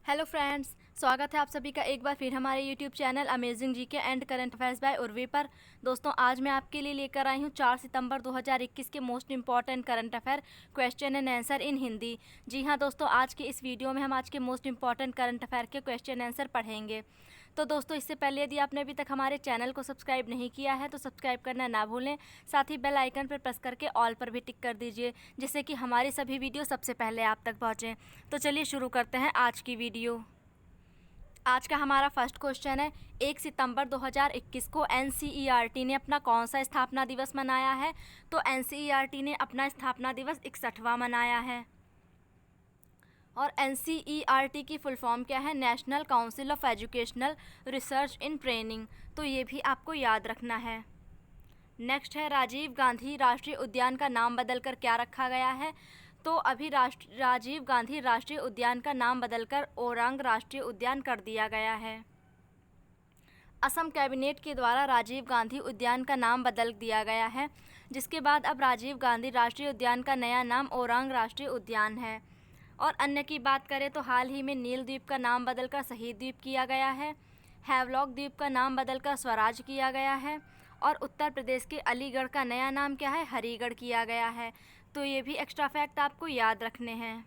Hello friends, स्वागत है आप सभी का एक बार फिर हमारे YouTube channel amazing GK and current affairs by Urvi पर। दोस्तों, आज मैं आपके लिए लेकर आई हूँ 4 सितंबर 2021 के most important current affair question and answer in Hindi. जी हाँ दोस्तों, आज के इस वीडियो में हम आज के मोस्ट इंपॉर्टेंट करंट अफेयर के क्वेश्चन आंसर पढ़ेंगे। तो दोस्तों, इससे पहले यदि आपने अभी तक हमारे चैनल को सब्सक्राइब नहीं किया है तो सब्सक्राइब करना ना भूलें। साथ ही बेल आइकन पर प्रेस करके ऑल पर भी टिक कर दीजिए, जिससे कि हमारी सभी वीडियो सबसे पहले आप तक पहुँचें। तो चलिए शुरू करते हैं आज की वीडियो। आज का हमारा फर्स्ट क्वेश्चन है, 1 सितंबर 2021 को एनसीईआरटी ने अपना कौन सा स्थापना दिवस मनाया है? तो एनसीईआरटी ने अपना स्थापना दिवस 61वां मनाया है। और एनसीईआरटी की फुल फॉर्म क्या है? National council of educational research in training. तो ये भी आपको याद रखना है। नेक्स्ट है, राजीव गांधी राष्ट्रीय उद्यान का नाम बदलकर क्या रखा गया है? तो अभी राजीव गांधी राष्ट्रीय उद्यान का नाम बदलकर ओरांग राष्ट्रीय उद्यान कर दिया गया है। असम कैबिनेट के द्वारा राजीव गांधी उद्यान का नाम बदल दिया गया है, जिसके बाद अब राजीव गांधी राष्ट्रीय उद्यान का नया नाम ओरांग राष्ट्रीय उद्यान है। और अन्य की बात करें तो हाल ही में नील द्वीप का नाम बदलकर शहीद द्वीप किया गया है। हैवलॉक द्वीप का नाम बदलकर स्वराज किया गया है। और उत्तर प्रदेश के अलीगढ़ का नया नाम क्या है? हरिगढ़ किया गया है। तो ये भी एक्स्ट्रा फैक्ट आपको याद रखने हैं।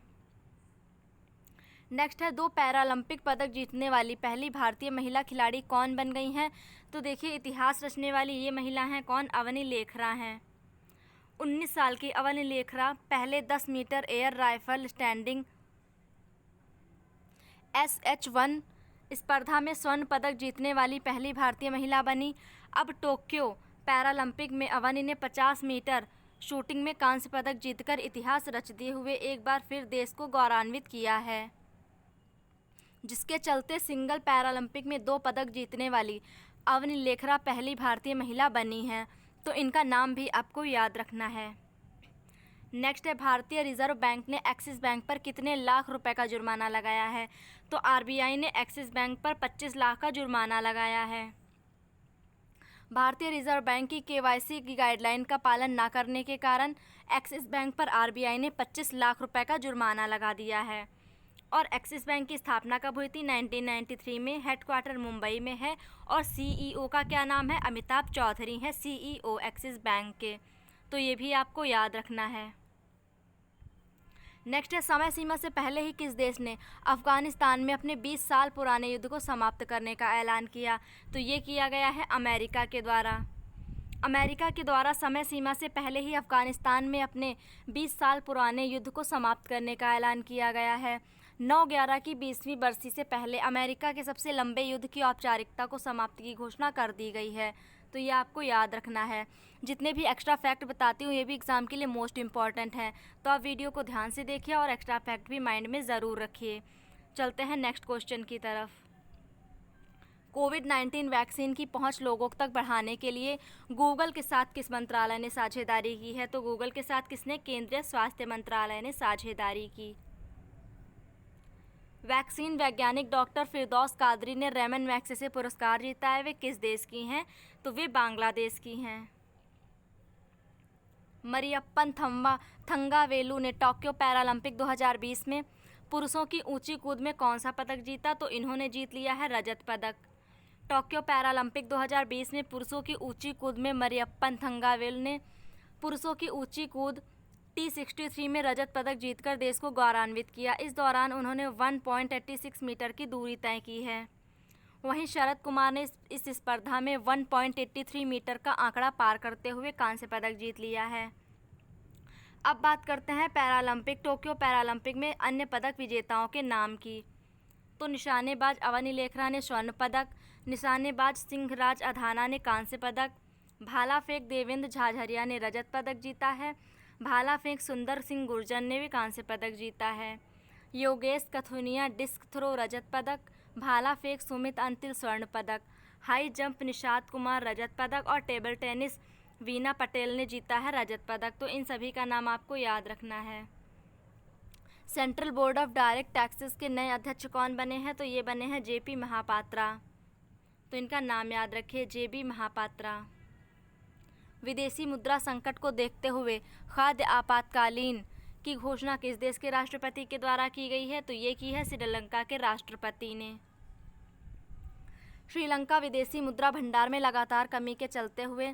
नेक्स्ट है, 2 पैरालंपिक पदक जीतने वाली पहली भारतीय महिला खिलाड़ी कौन बन गई हैं? तो देखिए, इतिहास रचने वाली ये महिला हैं कौन? अवनी लेखरा हैं। 19 साल की अवनी लेखरा पहले 10 metre air rifle standing SH1 स्पर्धा में स्वर्ण पदक जीतने वाली पहली भारतीय महिला बनी। अब टोक्यो पैरालंपिक में अवनी ने 50 मीटर शूटिंग में कांस्य पदक जीतकर इतिहास रचते हुए एक बार फिर देश को गौरवान्वित किया है, जिसके चलते सिंगल पैरालंपिक में 2 पदक जीतने वाली अवनी लेखरा पहली भारतीय महिला बनी हैं। तो इनका नाम भी आपको याद रखना है। नेक्स्ट है, भारतीय रिजर्व बैंक ने एक्सिस बैंक पर कितने लाख रुपए का जुर्माना लगाया है? तो आरबीआई ने एक्सिस बैंक पर 25 लाख का जुर्माना लगाया है। भारतीय रिजर्व बैंक की केवाईसी की गाइडलाइन का पालन न करने के कारण एक्सिस बैंक पर आरबीआई ने 25 लाख रुपए का जुर्माना लगा दिया है। और एक्सिस बैंक की स्थापना कब हुई थी? 1993 में। हेडक्वार्टर मुंबई में है। और सीईओ का क्या नाम है? अमिताभ चौधरी हैं सीईओ एक्सिस बैंक के। तो ये भी आपको याद रखना है। नेक्स्ट है, समय सीमा से पहले ही किस देश ने अफगानिस्तान में अपने 20 साल पुराने युद्ध को समाप्त करने का ऐलान किया? तो ये किया गया है अमेरिका के द्वारा। अमेरिका के द्वारा समय सीमा से पहले ही अफगानिस्तान में अपने 20 साल पुराने युद्ध को समाप्त करने का ऐलान किया गया है। 9/11 की 20वीं बरसी से पहले अमेरिका के सबसे लंबे युद्ध की औपचारिकता को समाप्ति की घोषणा कर दी गई है। तो ये आपको याद रखना है। जितने भी एक्स्ट्रा फैक्ट बताती हूँ ये भी एग्ज़ाम के लिए मोस्ट इंपॉर्टेंट हैं, तो आप वीडियो को ध्यान से देखिए और एक्स्ट्रा फैक्ट भी माइंड में ज़रूर रखिए। चलते हैं नेक्स्ट क्वेश्चन की तरफ। कोविड-19 वैक्सीन की पहुंच लोगों तक बढ़ाने के लिए गूगल के साथ किस मंत्रालय ने साझेदारी की है? तो गूगल के साथ किसने? केंद्रीय स्वास्थ्य मंत्रालय ने साझेदारी की। वैक्सीन वैज्ञानिक डॉक्टर फिरदौस कादरी ने रेमन मैग्सेसे पुरस्कार जीता है। वे किस देश की हैं? तो वे बांग्लादेश की हैं। मरियप्पन थंगावेलु ने टोक्यो पैरालंपिक 2020 में पुरुषों की ऊंची कूद में कौन सा पदक जीता? तो इन्होंने जीत लिया है रजत पदक। टोक्यो पैरालंपिक 2020 में पुरुषों की ऊंची कूद में मरियप्पन थंगावेलु ने पुरुषों की ऊंची कूद T63 में रजत पदक जीतकर देश को गौरवान्वित किया। इस दौरान उन्होंने 1.86 मीटर की दूरी तय की है। वहीं शरद कुमार ने इस स्पर्धा में 1.83 मीटर का आंकड़ा पार करते हुए कांस्य पदक जीत लिया है। अब बात करते हैं टोक्यो पैरालंपिक में अन्य पदक विजेताओं के नाम की। तो निशानेबाज अवनी लेखरा ने स्वर्ण पदक, निशानेबाज सिंहराज अधाना ने कांस्य पदक, भाला फेंक देवेंद्र झाझरिया ने रजत पदक जीता है, भाला फेंक सुंदर सिंह गुर्जर ने भी कांस्य पदक जीता है, योगेश कथुनिया डिस्क थ्रो रजत पदक, भाला फेंक सुमित अंतिल स्वर्ण पदक, हाई जंप निषाद कुमार रजत पदक और टेबल टेनिस वीना पटेल ने जीता है रजत पदक। तो इन सभी का नाम आपको याद रखना है। Central board of direct taxes के नए अध्यक्ष कौन बने हैं? तो ये बने हैं JP महापात्रा। तो इनका नाम याद रखिए, JP महापात्रा। विदेशी मुद्रा संकट को देखते हुए खाद्य आपातकालीन की घोषणा किस देश के राष्ट्रपति के द्वारा की गई है? तो ये की है श्रीलंका के राष्ट्रपति ने। श्रीलंका विदेशी मुद्रा भंडार में लगातार कमी के चलते हुए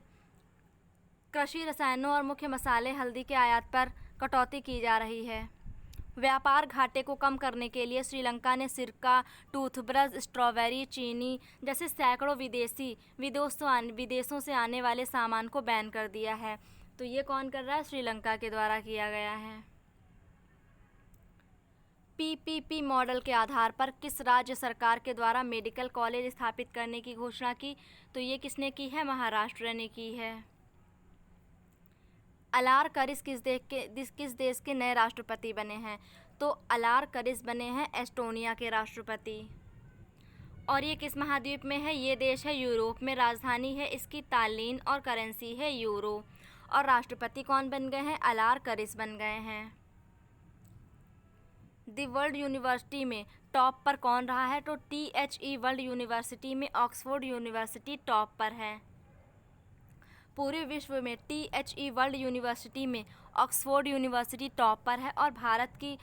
कृषि रसायनों और मुख्य मसाले हल्दी के आयात पर कटौती की जा रही है। व्यापार घाटे को कम करने के लिए श्रीलंका ने सिरका, टूथब्रश, स्ट्रॉबेरी, चीनी जैसे सैकड़ों विदेशों से आने वाले सामान को बैन कर दिया है। तो ये कौन कर रहा है? श्रीलंका के द्वारा किया गया है। पीपीपी मॉडल के आधार पर किस राज्य सरकार के द्वारा मेडिकल कॉलेज स्थापित करने की घोषणा की? तो ये किसने की है? महाराष्ट्र ने की है। अलार करिस किस देश के नए राष्ट्रपति बने हैं? तो अलार करिस बने हैं एस्टोनिया के राष्ट्रपति। और ये किस महाद्वीप में है? ये देश है यूरोप में। राजधानी है इसकी तालिन और करेंसी है यूरो। और राष्ट्रपति कौन बन गए हैं? अलार करिस बन गए हैं। दी वर्ल्ड यूनिवर्सिटी में टॉप पर कौन रहा है? तो THE वर्ल्ड यूनिवर्सिटी में ऑक्सफोर्ड यूनिवर्सिटी टॉप पर है। पूरे विश्व में THE वर्ल्ड यूनिवर्सिटी में ऑक्सफोर्ड यूनिवर्सिटी टॉप पर है। और भारत की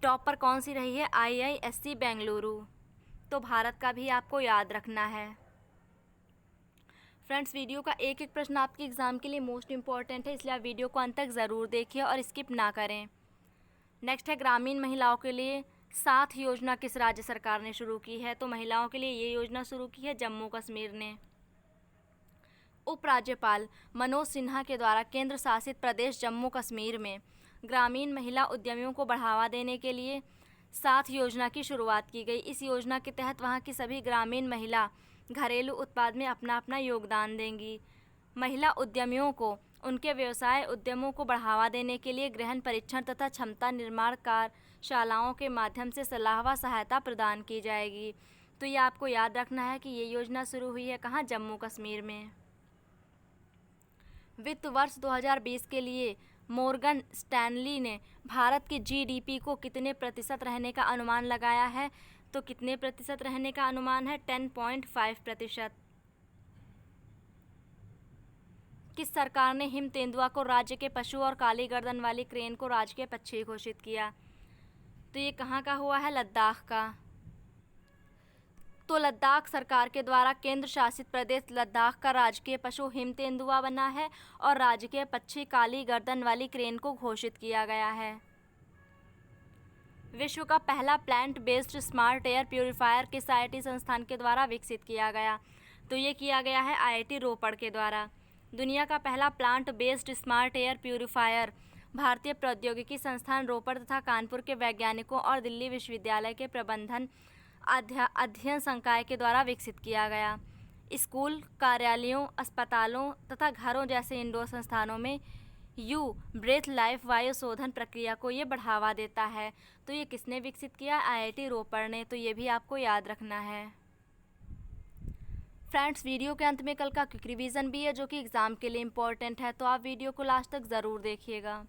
टॉप पर कौन सी रही है? IISc बेंगलुरु। तो भारत का भी आपको याद रखना है। फ्रेंड्स, वीडियो का एक एक प्रश्न आपके एग्ज़ाम के लिए मोस्ट इम्पॉर्टेंट है, इसलिए आप वीडियो को अंत तक ज़रूर देखिए और स्किप ना करें। नेक्स्ट है ग्रामीण महिलाओं के लिए साथ योजना किस राज्य सरकार ने शुरू की है? तो महिलाओं के लिए ये योजना शुरू की है जम्मू कश्मीर ने। उपराज्यपाल मनोज सिन्हा के द्वारा केंद्र शासित प्रदेश जम्मू कश्मीर में ग्रामीण महिला उद्यमियों को बढ़ावा देने के लिए साथ योजना की शुरुआत की गई। इस योजना के तहत वहां की सभी ग्रामीण महिला घरेलू उत्पाद में अपना अपना योगदान देंगी। महिला उद्यमियों को उनके व्यवसाय उद्यमों को बढ़ावा देने के लिए गहन परीक्षण तथा क्षमता निर्माण कार्यशालाओं के माध्यम से सलाह व सहायता प्रदान की जाएगी। तो ये आपको याद रखना है कि ये योजना शुरू हुई है कहाँ? जम्मू कश्मीर में। वित्त वर्ष 2020 के लिए मॉर्गन स्टैनली ने भारत के GDP को कितने प्रतिशत रहने का अनुमान लगाया है? तो कितने प्रतिशत रहने का अनुमान है? 10.5%। किस सरकार ने हिम तेंदुआ को राज्य के पशु और काली गर्दन वाली क्रेन को राजकीय पक्षी घोषित किया? तो ये कहाँ का हुआ है? लद्दाख का। तो लद्दाख सरकार के द्वारा केंद्र शासित प्रदेश लद्दाख का राजकीय पशु हिम तेंदुआ बना है और राजकीय पक्षी काली गर्दन वाली क्रेन को घोषित किया गया है। विश्व का पहला plant based smart air purifier किस IIT संस्थान के द्वारा विकसित किया गया? तो ये किया गया है IIT रोपड़ के द्वारा। दुनिया का पहला plant based smart air purifier भारतीय प्रौद्योगिकी संस्थान रोपड़ तथा कानपुर के वैज्ञानिकों और दिल्ली विश्वविद्यालय के प्रबंधन अध्ययन संकाय के द्वारा विकसित किया गया। स्कूल, कार्यालयों, अस्पतालों तथा घरों जैसे इंडोर संस्थानों में ब्रेथ लाइफ वायु शोधन प्रक्रिया को ये बढ़ावा देता है। तो ये किसने विकसित किया? IIT रोपड़ ने। तो ये भी आपको याद रखना है। फ्रेंड्स, वीडियो के अंत में कल का क्विक रिवीजन भी है जो कि एग्ज़ाम के लिए इम्पोर्टेंट है, तो आप वीडियो को लास्ट तक ज़रूर देखिएगा।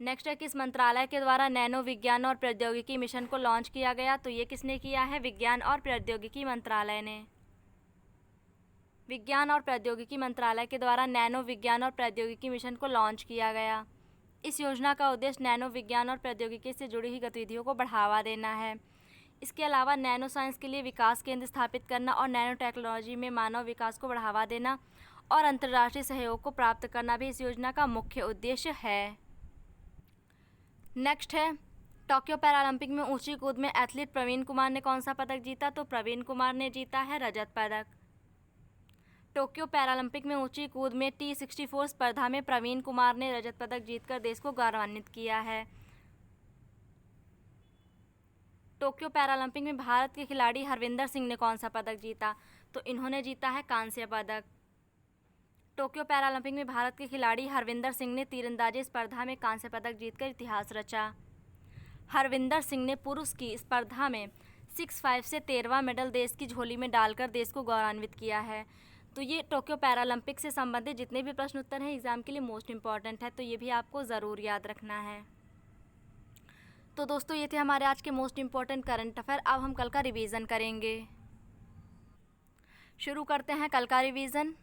नेक्स्ट है किस मंत्रालय के द्वारा नैनो विज्ञान और प्रौद्योगिकी मिशन को लॉन्च किया गया? तो ये किसने किया है? विज्ञान और प्रौद्योगिकी मंत्रालय ने। विज्ञान और प्रौद्योगिकी मंत्रालय के द्वारा नैनो विज्ञान और प्रौद्योगिकी मिशन को लॉन्च किया गया। इस योजना का उद्देश्य नैनो विज्ञान और प्रौद्योगिकी से जुड़ी हुई गतिविधियों को बढ़ावा देना है। इसके अलावा नैनो साइंस के लिए विकास केंद्र स्थापित करना और नैनो टेक्नोलॉजी में मानव विकास को बढ़ावा देना और अंतर्राष्ट्रीय सहयोग को प्राप्त करना भी इस योजना का मुख्य उद्देश्य है। नेक्स्ट है टोक्यो पैरालंपिक में ऊंची कूद में एथलीट प्रवीण कुमार ने कौन सा पदक जीता? तो प्रवीण कुमार ने जीता है रजत पदक। टोक्यो पैरालंपिक में ऊंची कूद में T64 स्पर्धा में प्रवीण कुमार ने रजत पदक जीतकर देश को गौरवान्वित किया है। टोक्यो पैरालंपिक में भारत के खिलाड़ी हरविंदर सिंह ने कौन सा पदक जीता? तो इन्होंने जीता है कांस्य पदक। टोक्यो पैरालंपिक में भारत के खिलाड़ी हरविंदर सिंह ने तीरंदाजी स्पर्धा में कांस्य पदक जीतकर इतिहास रचा। हरविंदर सिंह ने पुरुष की स्पर्धा में 6'5" से 13वां मेडल देश की झोली में डालकर देश को गौरवान्वित किया है। तो ये टोक्यो पैरालंपिक से संबंधित जितने भी प्रश्न उत्तर हैं एग्ज़ाम के लिए मोस्ट इम्पॉर्टेंट है, तो ये भी आपको ज़रूर याद रखना है। तो दोस्तों, ये थे हमारे आज के मोस्ट इम्पॉर्टेंट करंट अफेयर। अब हम कल का रिवीजन करेंगे। शुरू करते हैं कल का रिवीजन।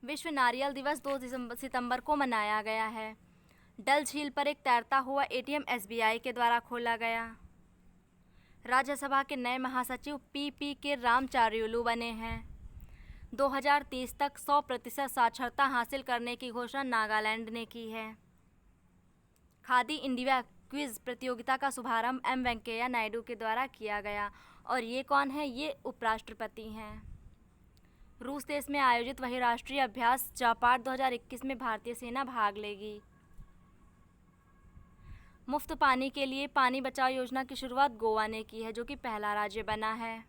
विश्व नारियल दिवस 2 सितंबर को मनाया गया है। डल झील पर एक तैरता हुआ एटीएम एसबीआई के द्वारा खोला गया। राज्यसभा के नए महासचिव पी के रामचार्युलू बने हैं। 2030 तक 100% साक्षरता हासिल करने की घोषणा नागालैंड ने की है। खादी इंडिया क्विज प्रतियोगिता का शुभारंभ एम वेंकैया नायडू के द्वारा किया गया। और ये कौन है? ये उपराष्ट्रपति हैं। रूस देश में आयोजित वही राष्ट्रीय अभ्यास जापाड 2021 में भारतीय सेना भाग लेगी। मुफ्त पानी के लिए पानी बचाओ योजना की शुरुआत गोवा ने की है, जो कि पहला राज्य बना है।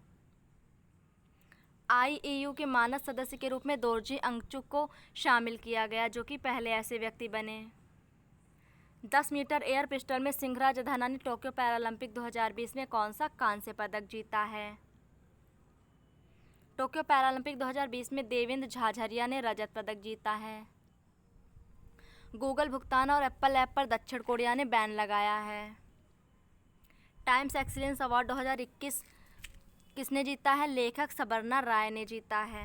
IAU के मानद सदस्य के रूप में दोरजी अंगचुक को शामिल किया गया, जो कि पहले ऐसे व्यक्ति बने। 10 मीटर एयर पिस्टल में सिंघराज अधाना ने टोक्यो पैरालंपिक 2020 में कौन सा कांस्य पदक जीता है? टोक्यो पैरालंपिक 2020 में देवेंद्र झाझरिया ने रजत पदक जीता है। गूगल भुगतान और एप्पल ऐप पर दक्षिण कोरिया ने बैन लगाया है। टाइम्स एक्सीलेंस अवार्ड 2021 किसने जीता है? लेखक सबरना राय ने जीता है।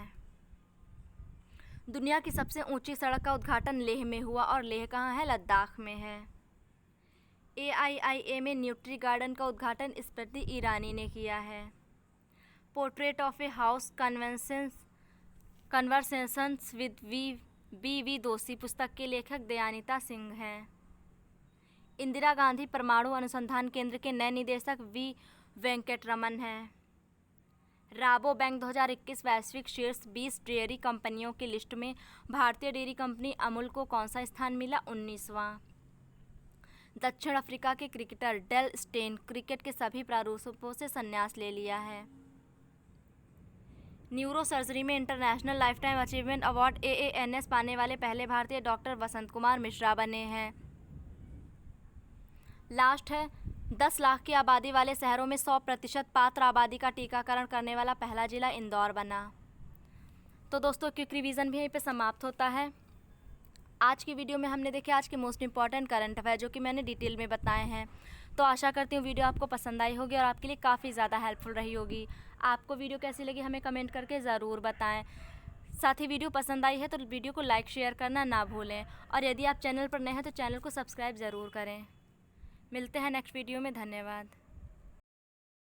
दुनिया की सबसे ऊंची सड़क का उद्घाटन लेह में हुआ और लेह कहाँ है? लद्दाख में है। AIIA में न्यूट्री गार्डन का उद्घाटन स्मृति ईरानी ने किया है। Portrait of a house conversations with BV दोषी पुस्तक के लेखक दयानिता सिंह हैं। इंदिरा गांधी परमाणु अनुसंधान केंद्र के नए निदेशक V वेंकटरमन हैं। राबो बैंक 2021 वैश्विक शीर्ष 20 डेयरी कंपनियों की लिस्ट में भारतीय डेयरी कंपनी अमूल को कौन सा स्थान मिला? 19वां। दक्षिण अफ्रीका के क्रिकेटर डेल स्टेन क्रिकेट के सभी प्रारूपों से संन्यास ले लिया है। न्यूरो सर्जरी में international lifetime achievement award AANS पाने वाले पहले भारतीय डॉक्टर वसंत कुमार मिश्रा बने हैं। लास्ट है, 10 लाख की आबादी वाले शहरों में 100% पात्र आबादी का टीकाकरण करने वाला पहला जिला इंदौर बना। तो दोस्तों, क्विक रिवीजन भी यहीं पे समाप्त होता है। आज की वीडियो में हमने देखे आज के मोस्ट इंपॉर्टेंट करंट अफेयर, जो कि मैंने डिटेल में बताए हैं। तो आशा करती हूँ वीडियो आपको पसंद आई होगी और आपके लिए काफ़ी ज़्यादा हेल्पफुल रही होगी। आपको वीडियो कैसी लगी हमें कमेंट करके ज़रूर बताएं। साथ ही वीडियो पसंद आई है तो वीडियो को लाइक शेयर करना ना भूलें। और यदि आप चैनल पर नए हैं तो चैनल को सब्सक्राइब ज़रूर करें। मिलते हैं नेक्स्ट वीडियो में। धन्यवाद।